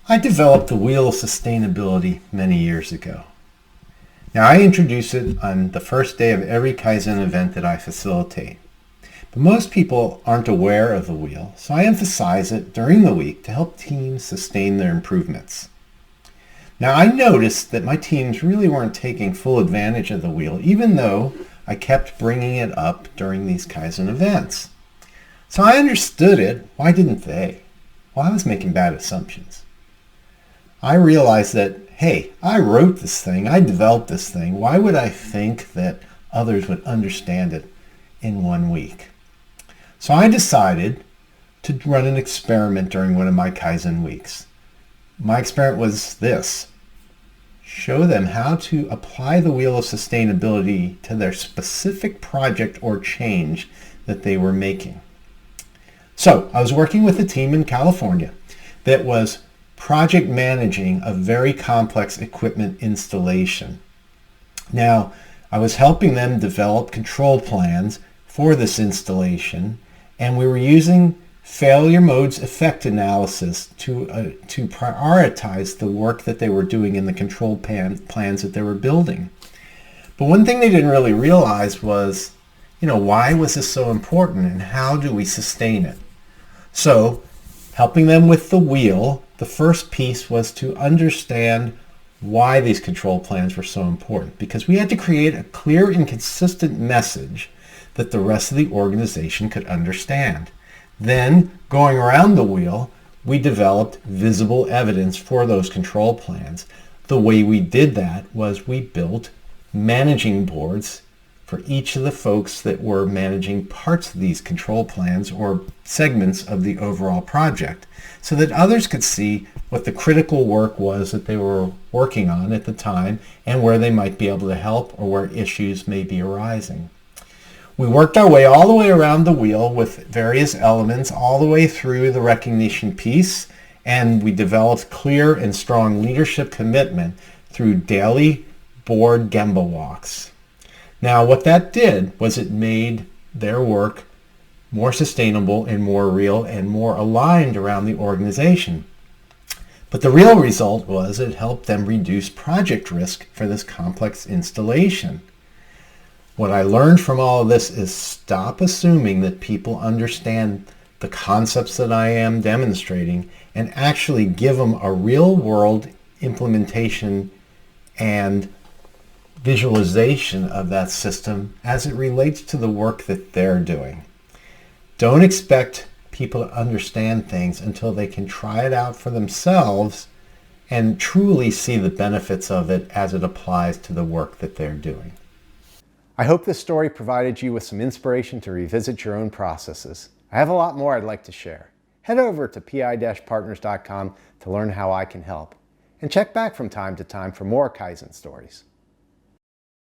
I developed the Wheel of Sustainability many years ago. Now, I introduce it on the first day of every Kaizen event that I facilitate. But most people aren't aware of the wheel, so I emphasize it during the week to help teams sustain their improvements. Now, I noticed that my teams really weren't taking full advantage of the wheel, even though I kept bringing it up during these Kaizen events. So I understood it. Why didn't they? Well, I was making bad assumptions. I realized that, hey, I wrote this thing, I developed this thing. Why would I think that others would understand it in 1 week? So I decided to run an experiment during one of my Kaizen weeks. My experiment was this: show them how to apply the Wheel of Sustainability to their specific project or change that they were making. So I was working with a team in California that was project managing a very complex equipment installation. Now, I was helping them develop control plans for this installation, and we were using failure modes effect analysis to prioritize the work that they were doing in the control plans that they were building. But one thing they didn't really realize was, why was this so important and how do we sustain it? So, helping them with the wheel, the first piece was to understand why these control plans were so important, because we had to create a clear and consistent message that the rest of the organization could understand. Then, going around the wheel, we developed visible evidence for those control plans. The way we did that was we built managing boards for each of the folks that were managing parts of these control plans or segments of the overall project, so that others could see what the critical work was that they were working on at the time and where they might be able to help or where issues may be arising. We worked our way all the way around the wheel with various elements all the way through the recognition piece, and we developed clear and strong leadership commitment through daily board Gemba walks. Now, what that did was it made their work more sustainable and more real and more aligned around the organization. But the real result was it helped them reduce project risk for this complex installation. What I learned from all of this is stop assuming that people understand the concepts that I am demonstrating and actually give them a real-world implementation and visualization of that system as it relates to the work that they're doing. Don't expect people to understand things until they can try it out for themselves and truly see the benefits of it as it applies to the work that they're doing. I hope this story provided you with some inspiration to revisit your own processes. I have a lot more I'd like to share. Head over to pi-partners.com to learn how I can help. And check back from time to time for more Kaizen stories.